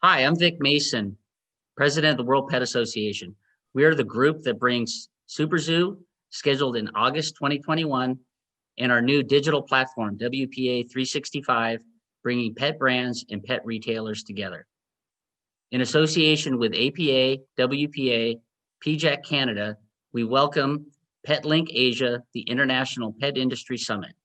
Hi, I'm Vic Mason, President of the World Pet Association. We are the group that brings Super Zoo, scheduled in August 2021, and our new digital platform, WPA 365, bringing pet brands and pet retailers together. In association with APA, WPA, PJAC Canada, we welcome PetLink Asia, the International Pet Industry Summit.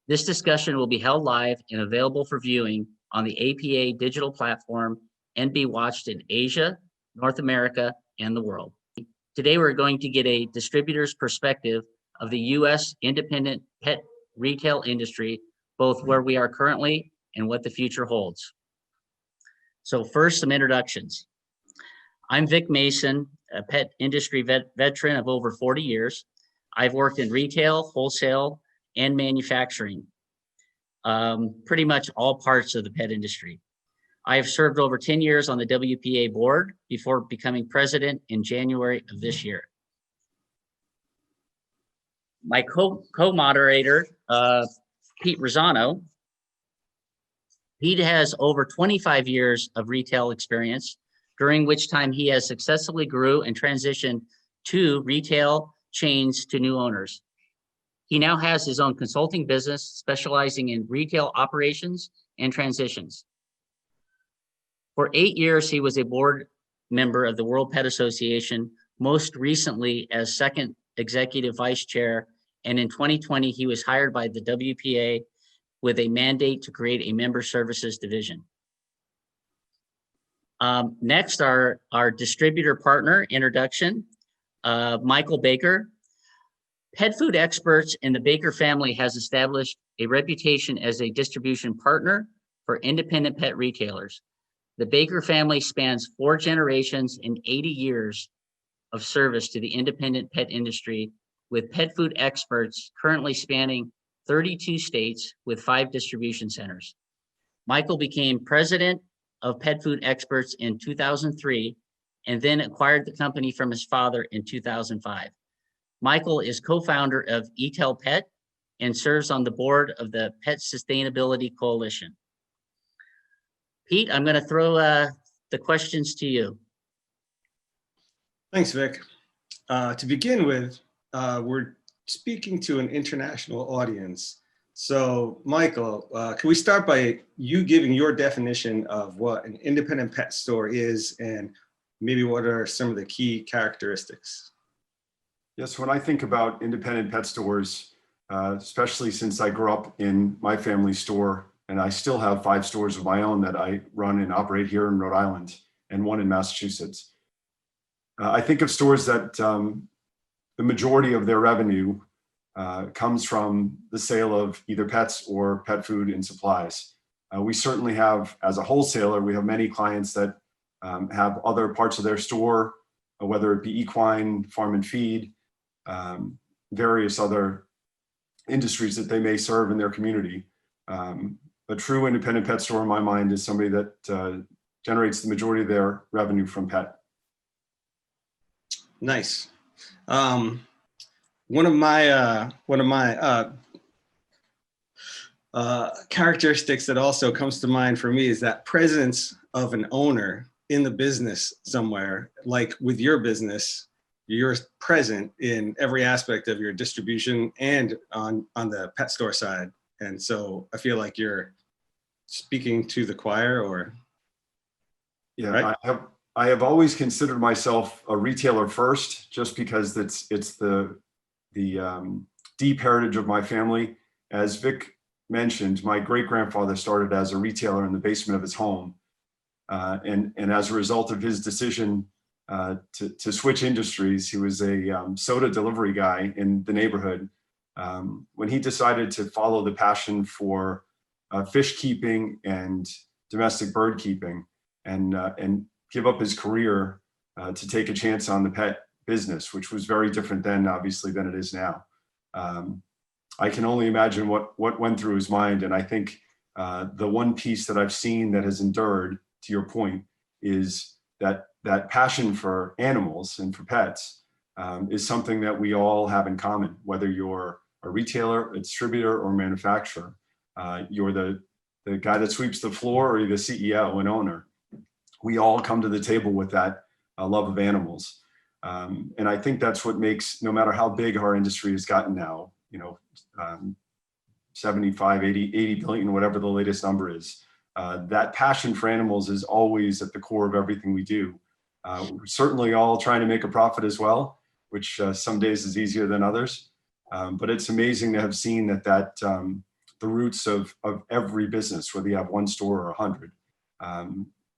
This discussion will be held live and available for viewing on the APA digital platform and be watched in Asia, North America, and the world. Today, we're going to get a distributor's perspective of the U.S. independent pet retail industry, both where we are currently and what the future holds. So first, some introductions. I'm Vic Mason, a pet industry veteran of over 40 years. I've worked in retail, wholesale, and manufacturing, pretty much all parts of the pet industry. I have served over 10 years on the WPA board before becoming president in January of this year. My co-moderator, Pete Rosano. Pete has over 25 years of retail experience, during which time he has successfully grew and transitioned to retail chains to new owners. He now has his own consulting business specializing in retail operations and transitions. For 8 years, he was a board member of the World Pet Association, most recently as second executive vice chair. And in 2020, he was hired by the WPA with a mandate to create a member services division. Next, our distributor partner introduction, Michael Baker. Pet food experts in the Baker family has established a reputation as a distribution partner for independent pet retailers. The Baker family spans 4 generations and 80 years of service to the independent pet industry, with pet food experts currently spanning 32 states with 5 distribution centers. Michael became president of Pet Food Experts in 2003 and then acquired the company from his father in 2005. Michael is co-founder of Etel Pet and serves on the board of the Pet Sustainability Coalition. Pete, I'm going to throw the questions to you. Thanks, Vic. To begin with, we're speaking to an international audience. So, Michael, can we start by you giving your definition of what an independent pet store is and maybe what are some of the key characteristics? Yes, when I think about independent pet stores, especially since I grew up in my family store, and I still have 5 stores of my own that I run and operate here in Rhode Island and 1 in Massachusetts. I think of stores that the majority of their revenue comes from the sale of either pets or pet food and supplies. We certainly have, as a wholesaler, we have many clients that have other parts of their store, whether it be equine, farm and feed, various other industries that they may serve in their community. A true independent pet store in my mind is somebody that generates the majority of their revenue from pet. Nice. One of my characteristics that also comes to mind for me is that presence of an owner in the business somewhere. Like with your business, you're present in every aspect of your distribution and on the pet store side. And so I feel like you're speaking to the choir, or? Yeah, right? I have always considered myself a retailer first, just because it's the deep heritage of my family. As Vic mentioned, my great-grandfather started as a retailer in the basement of his home. And as a result of his decision to switch industries, he was a soda delivery guy in the neighborhood. When he decided to follow the passion for fish keeping and domestic bird keeping and give up his career to take a chance on the pet business, which was very different then, obviously, than it is now. I can only imagine what went through his mind. And I think the one piece that I've seen that has endured, to your point, is that passion for animals and for pets is something that we all have in common, whether you're a retailer, a distributor, or manufacturer. You're the guy that sweeps the floor, or you're the CEO and owner. we all come to the table with that love of animals. And I think that's what makes, no matter how big our industry has gotten now, 75, 80 billion, whatever the latest number is, that passion for animals is always at the core of everything we do. We're certainly all trying to make a profit as well, which some days is easier than others. But it's amazing to have seen that the roots of every business, whether you have one store or 100,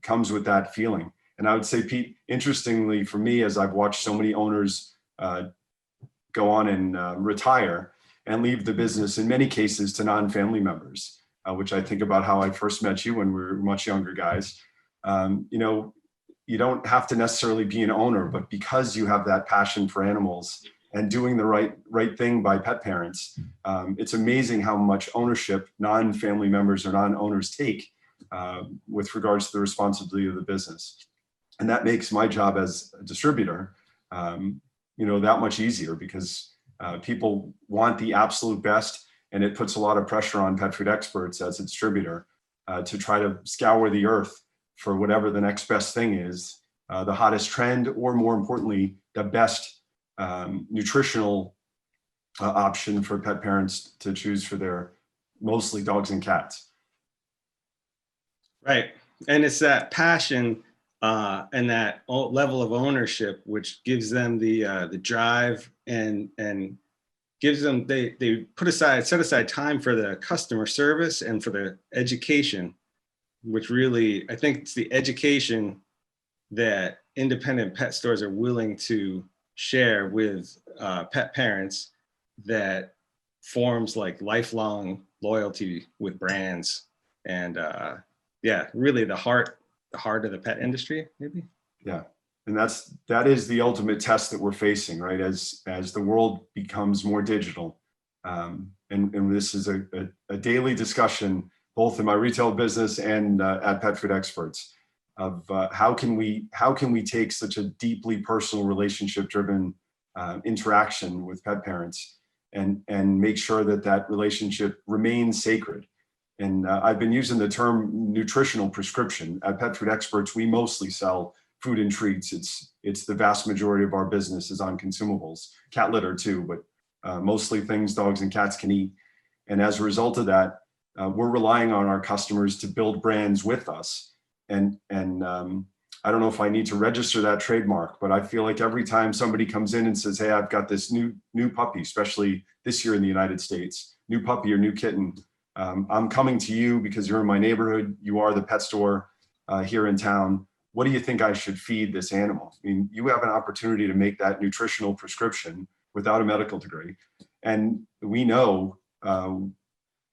comes with that feeling. And I would say, Pete, interestingly for me, as I've watched so many owners go on and retire and leave the business, in many cases to non-family members, which I think about how I first met you when we were much younger guys. You don't have to necessarily be an owner, but because you have that passion for animals and doing the right thing by pet parents, it's amazing how much ownership non-family members or non-owners take with regards to the responsibility of the business. And that makes my job as a distributor, that much easier, because people want the absolute best, and it puts a lot of pressure on pet food experts as a distributor to try to scour the earth for whatever the next best thing is, the hottest trend, or more importantly, the best nutritional option for pet parents to choose for their mostly dogs and cats. Right. And it's that passion and that level of ownership which gives them the drive and gives them, they set aside time for the customer service and for the education, which really, I think it's the education that independent pet stores are willing to share with pet parents that forms like lifelong loyalty with brands. And really the heart of the pet industry, maybe. Yeah. And that is the ultimate test that we're facing, right? As the world becomes more digital. And this is a daily discussion, both in my retail business and at Pet Food Experts, of how can we take such a deeply personal, relationship driven interaction with pet parents and make sure that relationship remains sacred. And I've been using the term nutritional prescription. At Pet Food Experts, we mostly sell food and treats. It's the vast majority of our business is on consumables, cat litter too, but mostly things dogs and cats can eat. And as a result of that, we're relying on our customers to build brands with us. And I don't know if I need to register that trademark, but I feel like every time somebody comes in and says, hey, I've got this new puppy, especially this year in the United States, new puppy or new kitten, I'm coming to you because you're in my neighborhood. You are the pet store here in town. What do you think I should feed this animal? I mean, you have an opportunity to make that nutritional prescription without a medical degree. And we know,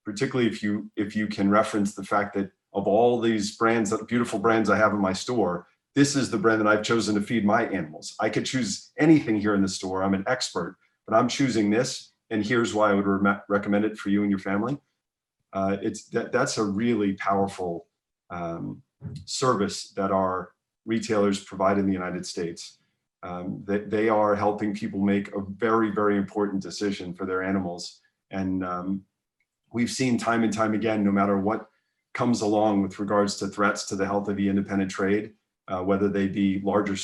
particularly if you can reference the fact that of all these brands, beautiful brands I have in my store, this is the brand that I've chosen to feed my animals. I could choose anything here in the store. I'm an expert, but I'm choosing this. And here's why I would recommend it for you and your family. That's a really powerful service that our retailers provide in the United States. That they are helping people make a very, very important decision for their animals. And we've seen time and time again, no matter what comes along with regards to threats to the health of the independent trade, whether they be larger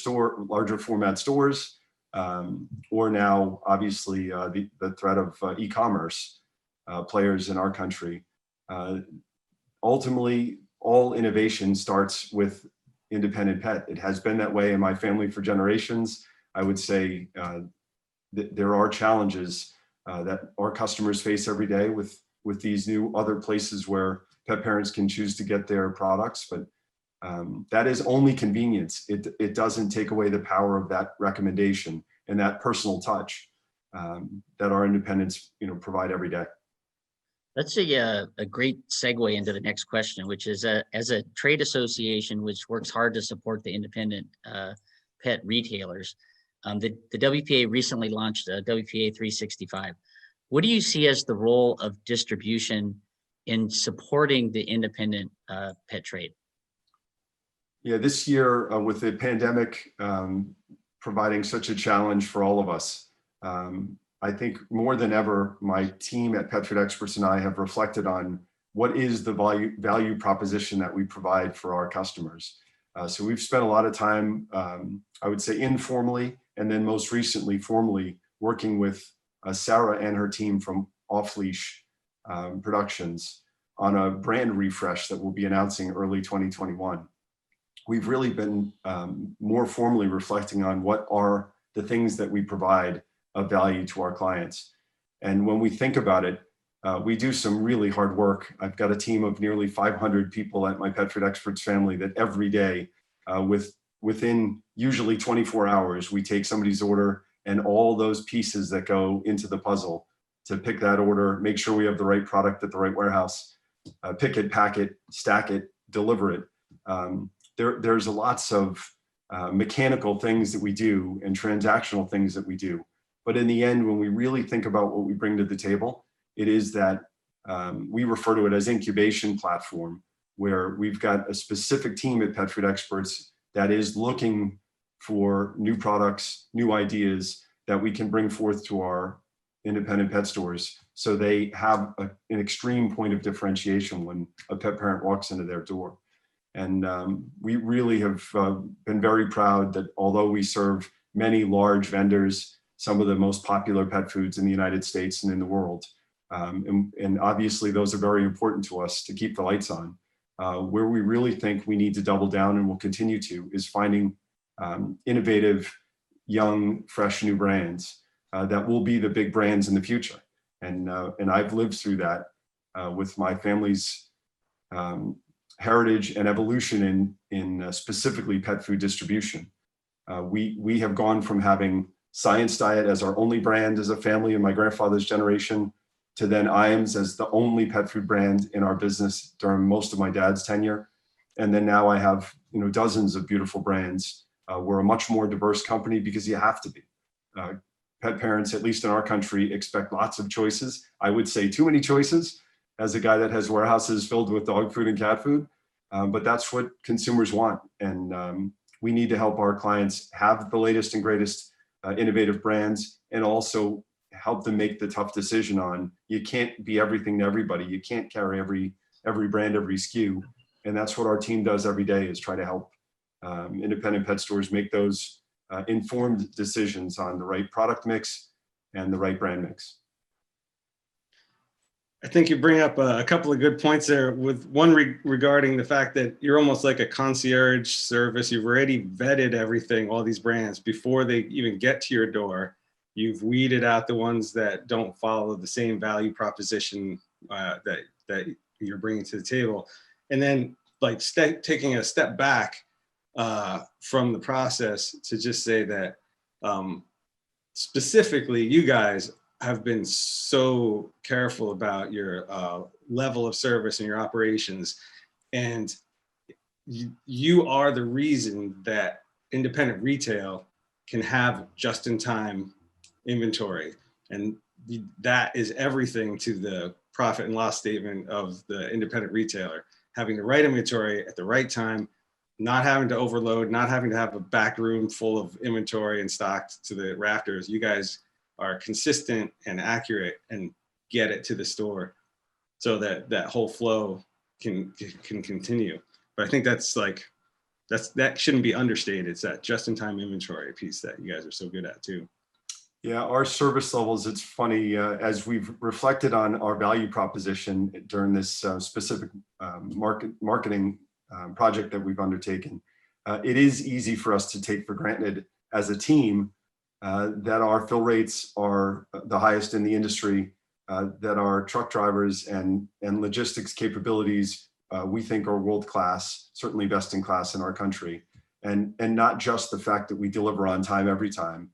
format stores, or now obviously the threat of e-commerce players in our country. Ultimately, all innovation starts with independent pet. It has been that way in my family for generations. I would say there are challenges that our customers face every day with these new other places where pet parents can choose to get their products, but that is only convenience. It doesn't take away the power of that recommendation and that personal touch that our independents provide every day. That's a great segue into the next question, which is as a trade association which works hard to support the independent pet retailers, the WPA recently launched WPA 365. What do you see as the role of distribution in supporting the independent pet trade? Yeah, this year with the pandemic providing such a challenge for all of us, I think more than ever, my team at Pet Food Experts and I have reflected on what is the value proposition that we provide for our customers. So we've spent a lot of time, I would say informally, and then most recently formally working with Sarah and her team from Off Leash Productions on a brand refresh that we'll be announcing early 2021. We've really been more formally reflecting on what are the things that we provide of value to our clients. And when we think about it, we do some really hard work. I've got a team of nearly 500 people at my Pet Food Experts family that every day, within usually 24 hours, we take somebody's order and all those pieces that go into the puzzle to pick that order, make sure we have the right product at the right warehouse, pick it, pack it, stack it, deliver it. There's lots of mechanical things that we do and transactional things that we do. But in the end, when we really think about what we bring to the table, it is that we refer to it as incubation platform, where we've got a specific team at Pet Food Experts that is looking for new products, new ideas that we can bring forth to our independent pet stores, so they have an extreme point of differentiation when a pet parent walks into their door. And we really have been very proud that although we serve many large vendors, some of the most popular pet foods in the United States and in the world, and obviously those are very important to us to keep the lights on. Where we really think we need to double down, and will continue to, is finding innovative, young, fresh new brands that will be the big brands in the future. And I've lived through that with my family's heritage and evolution in specifically pet food distribution. We have gone from having Science Diet as our only brand as a family in my grandfather's generation, to then Iams as the only pet food brand in our business during most of my dad's tenure. And then now I have, dozens of beautiful brands. We're a much more diverse company because you have to be. Pet parents, at least in our country, expect lots of choices. I would say too many choices as a guy that has warehouses filled with dog food and cat food. But that's what consumers want. And we need to help our clients have the latest and greatest innovative brands, and also help them make the tough decision on, you can't be everything to everybody. You can't carry every brand, every SKU. And that's what our team does every day, is try to help independent pet stores make those informed decisions on the right product mix and the right brand mix. I think you bring up a couple of good points there, with one regarding the fact that you're almost like a concierge service. You've already vetted everything, all these brands, before they even get to your door. You've weeded out the ones that don't follow the same value proposition that you're bringing to the table. And then taking a step back from the process to just say that specifically you guys have been so careful about your level of service and your operations. And you are the reason that independent retail can have just-in-time inventory. And that is everything to the profit and loss statement of the independent retailer. Having the right inventory at the right time, not having to overload, not having to have a back room full of inventory and stocked to the rafters. You guys are consistent and accurate and get it to the store so that that whole flow can continue. But I think that shouldn't be understated. It's that just-in-time inventory piece that you guys are so good at too. Yeah, our service levels, it's funny, as we've reflected on our value proposition during this specific marketing project that we've undertaken, it is easy for us to take for granted as a team that our fill rates are the highest in the industry, that our truck drivers and logistics capabilities we think are world-class, certainly best in class in our country. And not just the fact that we deliver on time every time,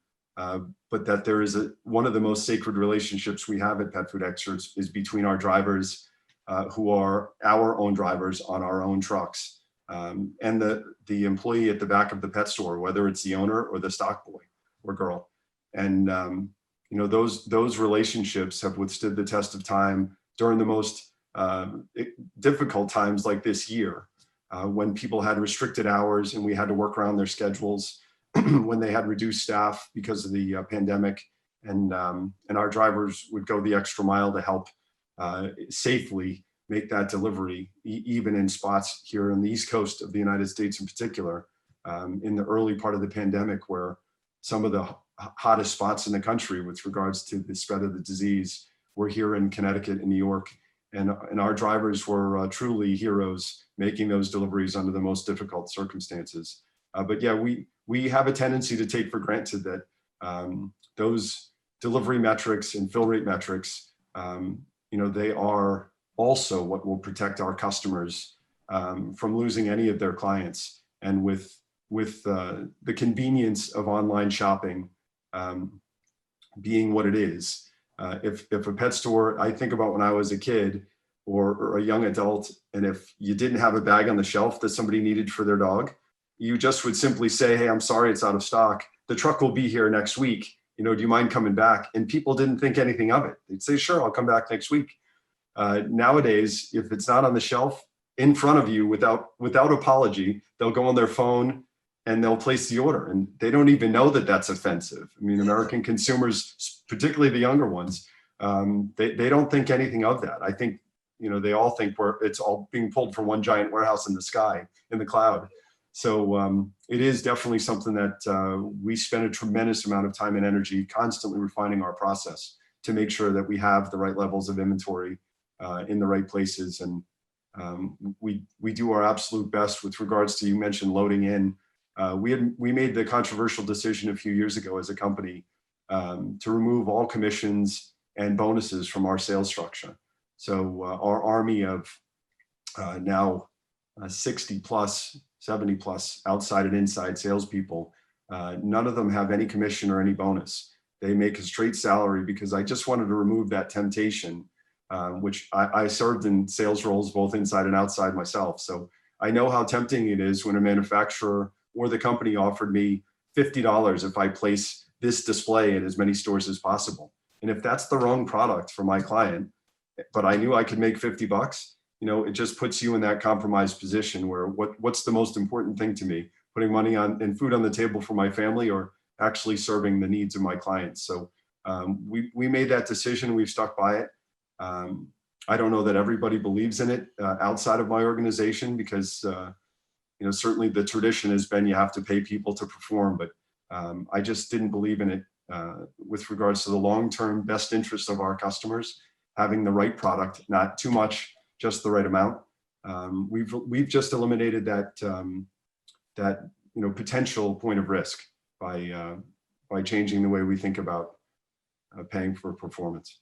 but that there is one of the most sacred relationships we have at Pet Food Experts is between our drivers, who are our own drivers on our own trucks, and the employee at the back of the pet store, whether it's the owner or the stock boy or girl. And those relationships have withstood the test of time during the most difficult times like this year, when people had restricted hours and we had to work around their schedules, when they had reduced staff because of the pandemic, and our drivers would go the extra mile to help safely make that delivery, even in spots here on the East Coast of the United States in particular, in the early part of the pandemic, where some of the hottest spots in the country with regards to the spread of the disease were here in Connecticut and New York. And our drivers were truly heroes, making those deliveries under the most difficult circumstances. But yeah, we have a tendency to take for granted that those delivery metrics and fill rate metrics, they are also what will protect our customers from losing any of their clients. And with the convenience of online shopping being what it is, if a pet store, I think about when I was a kid or a young adult, and if you didn't have a bag on the shelf that somebody needed for their dog, you just would simply say, hey, I'm sorry, it's out of stock. The truck will be here next week. Do you mind coming back? And people didn't think anything of it. They'd say, sure, I'll come back next week. Nowadays, if it's not on the shelf in front of you without apology, they'll go on their phone and they'll place the order, and they don't even know that that's offensive. I mean, American consumers, particularly the younger ones, they don't think anything of that. I think, they all think it's all being pulled from one giant warehouse in the sky, in the cloud. So it is definitely something that we spend a tremendous amount of time and energy constantly refining our process to make sure that we have the right levels of inventory in the right places. And we do our absolute best with regards to, you mentioned loading in. We made the controversial decision a few years ago as a company to remove all commissions and bonuses from our sales structure. So our army of now 60 plus, 70 plus outside and inside salespeople, none of them have any commission or any bonus. They make a straight salary, because I just wanted to remove that temptation, which I served in sales roles both inside and outside myself. So I know how tempting it is when a manufacturer or the company offered me $50 if I place this display in as many stores as possible. And if that's the wrong product for my client, but I knew I could make 50 bucks, it just puts you in that compromised position where what's the most important thing to me? Putting money on and food on the table for my family, or actually serving the needs of my clients. So we made that decision. We've stuck by it. I don't know that everybody believes in it outside of my organization, because certainly the tradition has been you have to pay people to perform, but I just didn't believe in it with regards to the long-term best interest of our customers, having the right product, not too much, just the right amount. We've just eliminated that potential point of risk by changing the way we think about paying for performance.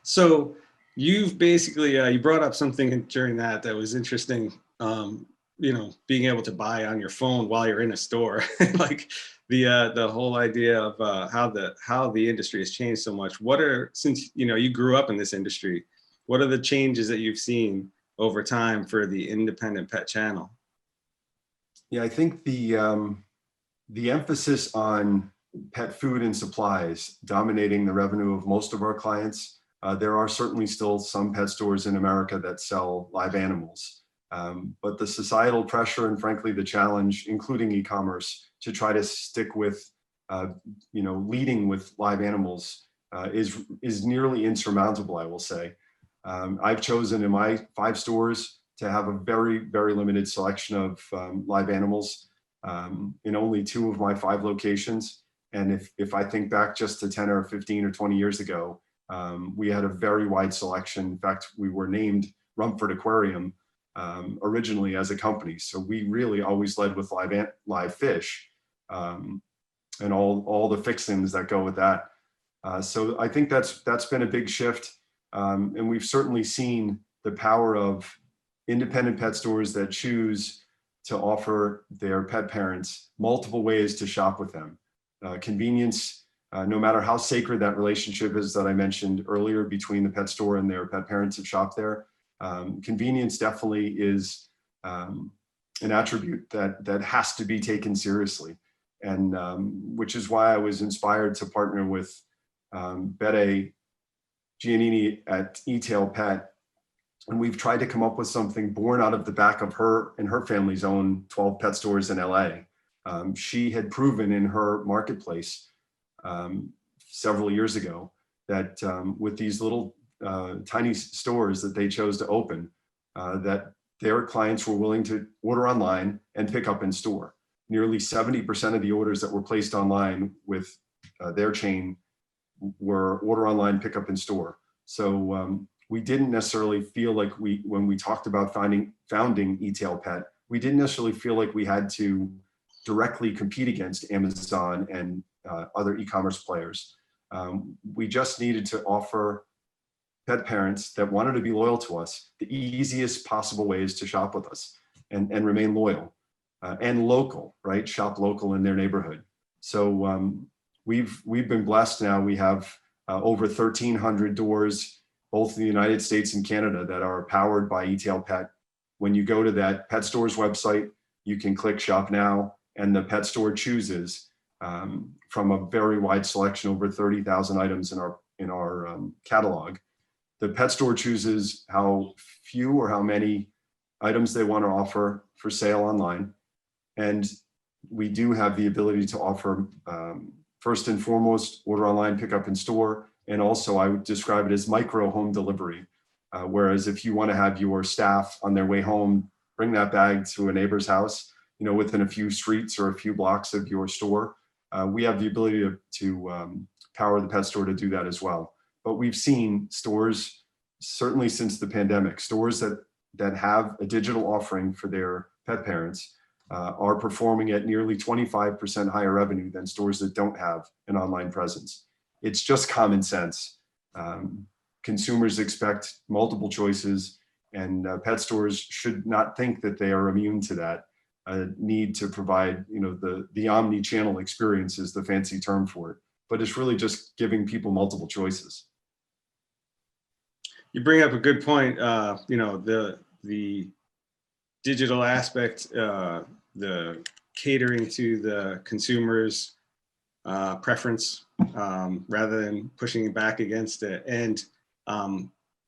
So you've basically, you brought up something during that was interesting, being able to buy on your phone while you're in a store, like the whole idea of how the industry has changed so much. Since you grew up in this industry, what are the changes that you've seen over time for the independent pet channel? Yeah, I think the emphasis on pet food and supplies dominating the revenue of most of our clients. There are certainly still some pet stores in America that sell live animals, but the societal pressure and frankly the challenge, including e-commerce, to try to stick with, leading with live animals is nearly insurmountable, I will say. I've chosen in my 5 stores to have a very, very limited selection of live animals in only 2 of my 5 locations. And if I think back just to 10 or 15 or 20 years ago, we had a very wide selection. In fact, we were named Rumford Aquarium originally as a company. So we really always led with live fish and all the fixings that go with that. So I think that's been a big shift. And we've certainly seen the power of independent pet stores that choose to offer their pet parents multiple ways to shop with them. Convenience, no matter how sacred that relationship is that I mentioned earlier between the pet store and their pet parents that shop there, convenience definitely is an attribute that has to be taken seriously. And which is why I was inspired to partner with Bette Giannini at E-Tail Pet. And we've tried to come up with something born out of the back of her and her family's own 12 pet stores in LA. She had proven in her marketplace several years ago that with these little tiny stores that they chose to open, that their clients were willing to order online and pick up in store. Nearly 70% of the orders that were placed online with their chain were order online, pick up in store. So we didn't necessarily feel like when we talked about founding E-Tail Pet, we didn't necessarily feel like we had to directly compete against Amazon and other e-commerce players. We just needed to offer pet parents that wanted to be loyal to us the easiest possible ways to shop with us and remain loyal and local, right? Shop local in their neighborhood. So we've been blessed now. We have over 1,300 doors, both in the United States and Canada, that are powered by E-Tail Pet. When you go to that pet store's website, you can click Shop Now, and the pet store chooses from a very wide selection, over 30,000 items in our catalog. The pet store chooses how few or how many items they want to offer for sale online. And we do have the ability to offer, first and foremost, order online, pick up in store. And also I would describe it as micro home delivery. Whereas if you want to have your staff on their way home, bring that bag to a neighbor's house, within a few streets or a few blocks of your store, we have the ability to power the pet store to do that as well. But we've seen stores, certainly since the pandemic, stores that have a digital offering for their pet parents are performing at nearly 25% higher revenue than stores that don't have an online presence. It's just common sense. Consumers expect multiple choices, and pet stores should not think that they are immune to that need to provide, the omni-channel experience is the fancy term for it, but it's really just giving people multiple choices. You bring up a good point. The digital aspect, the catering to the consumer's preference, rather than pushing back against it. And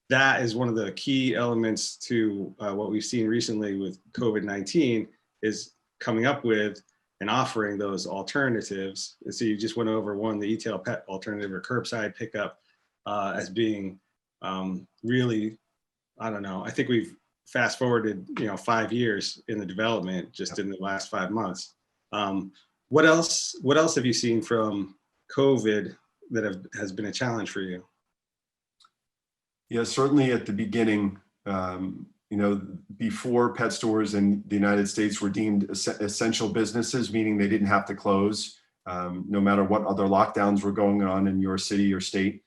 that is one of the key elements to what we've seen recently with COVID-19, is coming up with and offering those alternatives. And so you just went over one, the E-Tail Pet alternative or curbside pickup, as being really, I don't know, I think we've fast forwarded 5 years in the development just in the last 5 months. What else have you seen from COVID that has been a challenge for you? Yeah, certainly at the beginning, before pet stores in the United States were deemed essential businesses, meaning they didn't have to close, no matter what other lockdowns were going on in your city or state.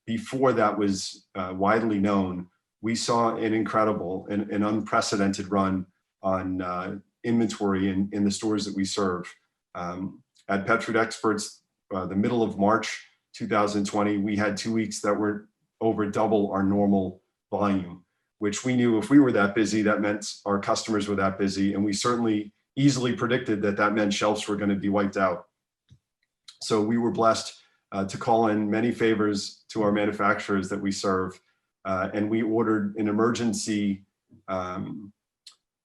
Before that was widely known, we saw an incredible and an unprecedented run on inventory in the stores that we serve. At Pet Food Experts, the middle of March 2020, we had 2 weeks that were over double our normal volume, which we knew if we were that busy, that meant our customers were that busy. And we certainly easily predicted that meant shelves were going to be wiped out. So we were blessed to call in many favors to our manufacturers that we serve. And we ordered an emergency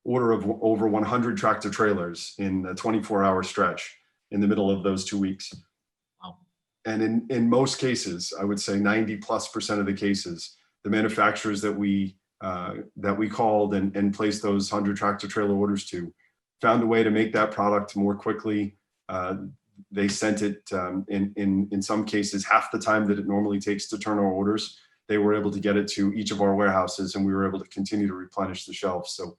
order of over 100 tractor trailers in a 24-hour stretch in the middle of those 2 weeks. Wow. And in most cases, I would say 90+% of the cases, the manufacturers that we called and placed those 100 tractor trailer orders to found a way to make that product more quickly. They sent it in some cases half the time that it normally takes to turn our orders. They were able to get it to each of our warehouses, and we were able to continue to replenish the shelves. So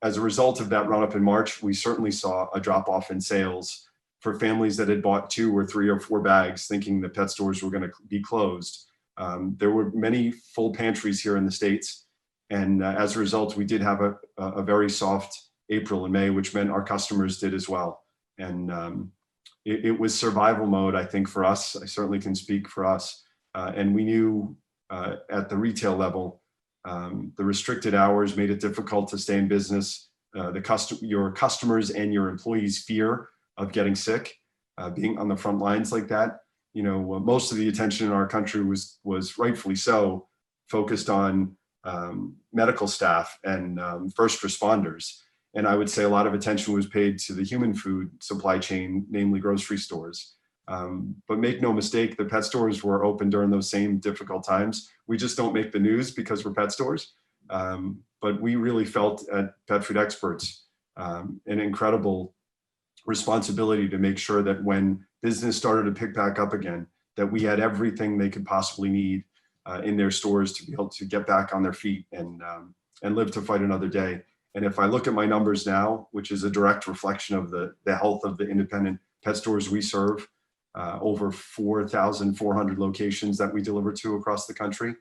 as a result of that run up in March, we certainly saw a drop off in sales for families that had bought 2 or 3 or 4 bags thinking the pet stores were going to be closed. There were many full pantries here in the States. And as a result, we did have a very soft April and May, which meant our customers did as well. And it was survival mode, I think, for us. I certainly can speak for us. And we knew at the retail level, the restricted hours made it difficult to stay in business. Your customers and your employees' fear of getting sick, being on the front lines like that. Most of the attention in our country was rightfully so focused on medical staff and first responders. And I would say a lot of attention was paid to the human food supply chain, namely grocery stores. But make no mistake, the pet stores were open during those same difficult times. We just don't make the news because we're pet stores. But we really felt at Pet Food Experts an incredible responsibility to make sure that when business started to pick back up again, that we had everything they could possibly need in their stores to be able to get back on their feet and live to fight another day. And if I look at my numbers now, which is a direct reflection of the health of the independent pet stores we serve, over 4,400 locations that we deliver to across the country,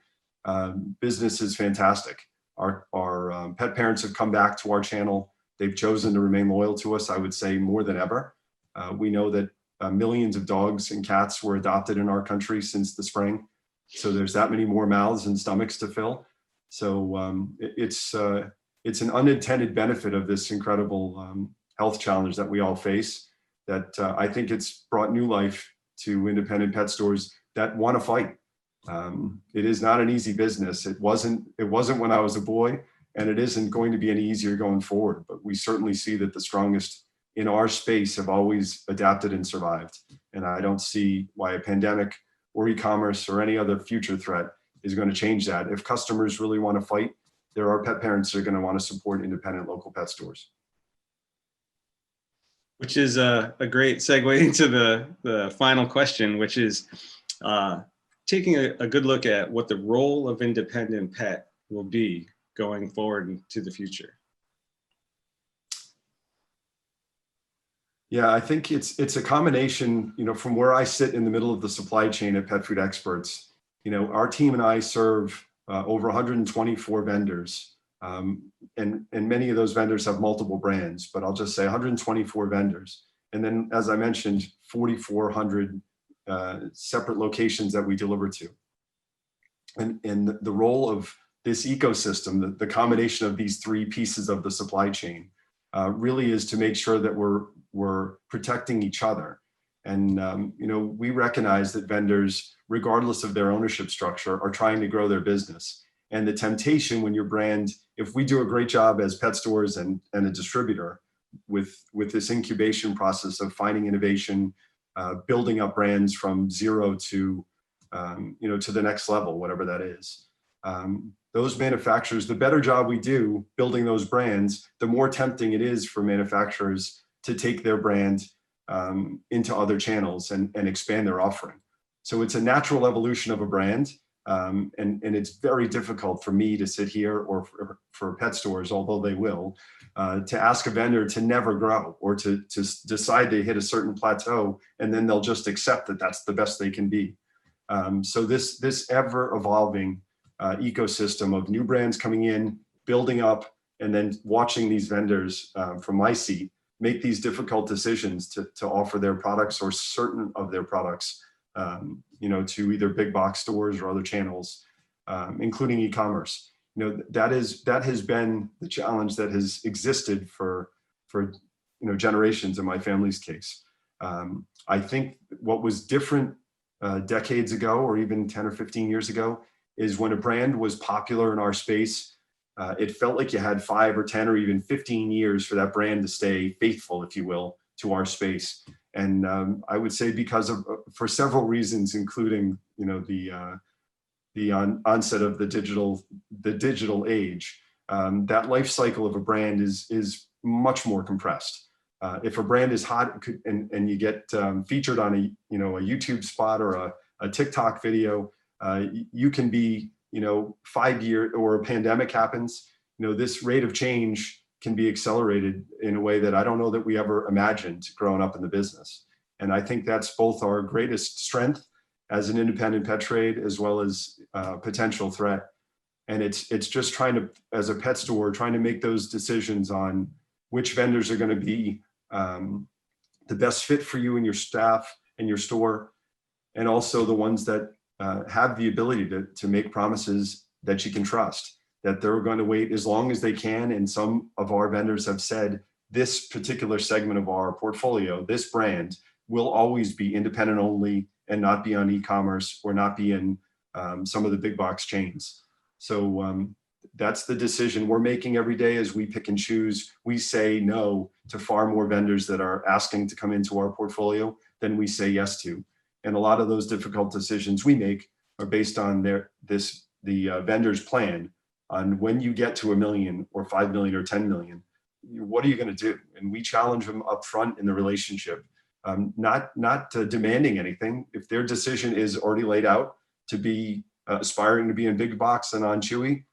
business is fantastic. Our pet parents have come back to our channel. They've chosen to remain loyal to us, I would say, more than ever. We know that millions of dogs and cats were adopted in our country since the spring. So there's that many more mouths and stomachs to fill. So it's an unintended benefit of this incredible health challenge that we all face, that I think it's brought new life to independent pet stores that want to fight. It is not an easy business. It wasn't when I was a boy, and it isn't going to be any easier going forward. But we certainly see that the strongest in our space have always adapted and survived. And I don't see why a pandemic or e-commerce or any other future threat is going to change that. If customers really want to fight, there are pet parents that are going to want to support independent local pet stores. Which is a great segue into the final question, which is taking a good look at what the role of independent pet will be going forward into the future. Yeah, I think it's a combination, from where I sit in the middle of the supply chain at Pet Food Experts. Our team and I serve over 124 vendors, and many of those vendors have multiple brands, but I'll just say 124 vendors. And then, as I mentioned, 4,400 separate locations that we deliver to. And the role of this ecosystem, the combination of these three pieces of the supply chain, really is to make sure that we're protecting each other. And we recognize that vendors, regardless of their ownership structure, are trying to grow their business. And the temptation when your brand, if we do a great job as pet stores and a distributor with this incubation process of finding innovation, building up brands from zero to the next level, whatever that is. Those manufacturers, the better job we do building those brands, the more tempting it is for manufacturers to take their brand into other channels and expand their offering. So it's a natural evolution of a brand. And it's very difficult for me to sit here or for pet stores, although they will, to ask a vendor to never grow or to decide they hit a certain plateau and then they'll just accept that that's the best they can be. So this ever evolving ecosystem of new brands coming in, building up, and then watching these vendors from my seat make these difficult decisions to offer their products or certain of their products to either big box stores or other channels, including e-commerce. That has been the challenge that has existed for generations in my family's case. I think what was different decades ago, or even 10 or 15 years ago, is when a brand was popular in our space, it felt like you had 5 or 10 or even 15 years for that brand to stay faithful, if you will, to our space. And I would say for several reasons, including the onset of the digital age, that life cycle of a brand is much more compressed. If a brand is hot and you get featured on a YouTube spot or a TikTok video, you can be 5 years, or a pandemic happens. This rate of change can be accelerated in a way that I don't know that we ever imagined growing up in the business. And I think that's both our greatest strength as an independent pet trade, as well as potential threat. And it's just as a pet store, trying to make those decisions on which vendors are going to be the best fit for you and your staff and your store, and also the ones that have the ability to make promises that you can trust, that they're going to wait as long as they can. And some of our vendors have said, this particular segment of our portfolio, this brand, will always be independent only and not be on e-commerce or not be in some of the big box chains. So that's the decision we're making every day as we pick and choose. We say no to far more vendors that are asking to come into our portfolio than we say yes to. And a lot of those difficult decisions we make are based on the vendor's plan on when you get to 1 million or 5 million or 10 million, what are you going to do? And we challenge them up front in the relationship, not demanding anything. If their decision is already laid out to be aspiring to be in big box and on Chewy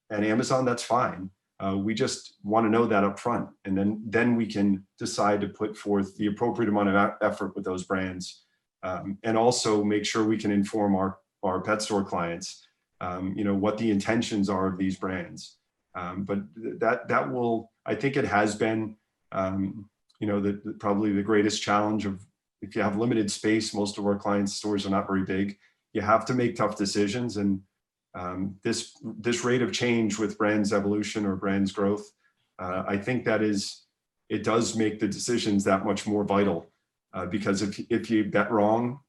and Amazon, that's fine. We just want to know that up front, and then we can decide to put forth the appropriate amount of effort with those brands, and also make sure we can inform our pet store clients, what the intentions are of these brands. But that will, I think it has been, probably the greatest challenge of, if you have limited space, most of our clients' stores are not very big. You have to make tough decisions, and this rate of change with brands evolution or brands growth, I think it does make the decisions that much more vital, because if you bet wrong,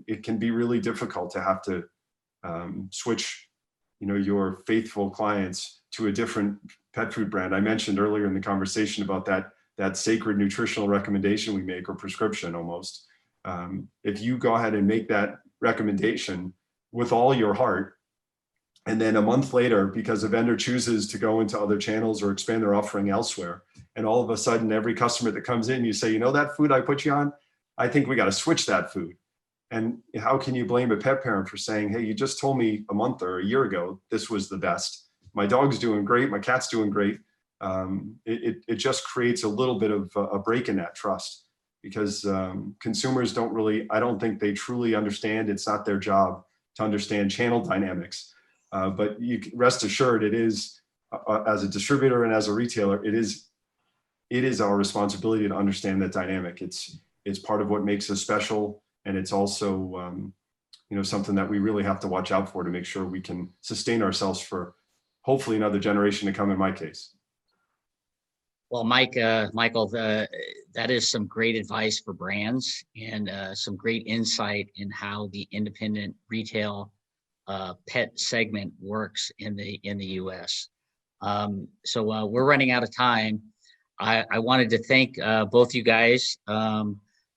it can be really difficult to have to switch, your faithful clients to a different pet food brand. I mentioned earlier in the conversation about that sacred nutritional recommendation we make, or prescription almost. If you go ahead and make that recommendation with all your heart, and then a month later, because a vendor chooses to go into other channels or expand their offering elsewhere, and all of a sudden every customer that comes in, you say, that food I put you on, I think we got to switch that food. And how can you blame a pet parent for saying, hey, you just told me a month or a year ago this was the best. My dog's doing great, my cat's doing great. It just creates a little bit of a break in that trust, because consumers I don't think they truly understand. It's not their job to understand channel dynamics. But you can rest assured, it is, as a distributor and as a retailer, it is our responsibility to understand that dynamic. It's part of what makes us special. And it's also, something that we really have to watch out for to make sure we can sustain ourselves for hopefully another generation to come, in my case. Well, Michael, that is some great advice for brands, and some great insight in how the independent retail pet segment works in the U.S. So we're running out of time. I wanted to thank both you guys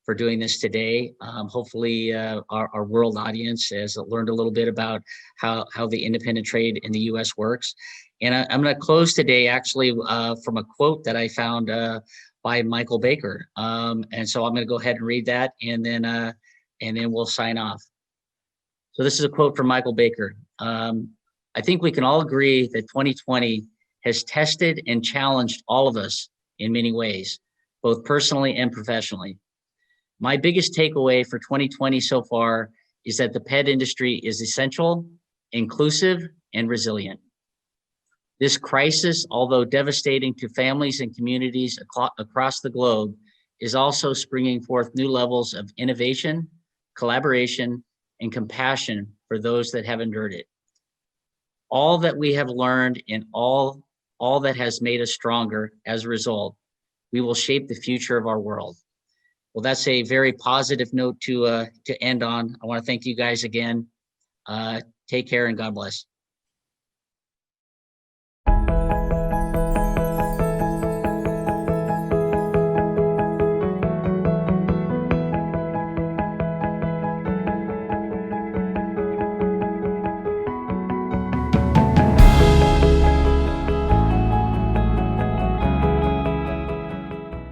for doing this today. Hopefully our world audience has learned a little bit about how the independent trade in the U.S. works. And I'm going to close today actually from a quote that I found by Michael Baker. And so I'm going to go ahead and read that, and then we'll sign off. So this is a quote from Michael Baker. I think we can all agree that 2020 has tested and challenged all of us in many ways, both personally and professionally. My biggest takeaway for 2020 so far is that the pet industry is essential, inclusive, and resilient. This crisis, although devastating to families and communities across the globe, is also springing forth new levels of innovation, collaboration, and compassion for those that have endured it. All that we have learned and all that has made us stronger as a result, we will shape the future of our world. Well, that's a very positive note to end on. I want to thank you guys again. Take care and God bless.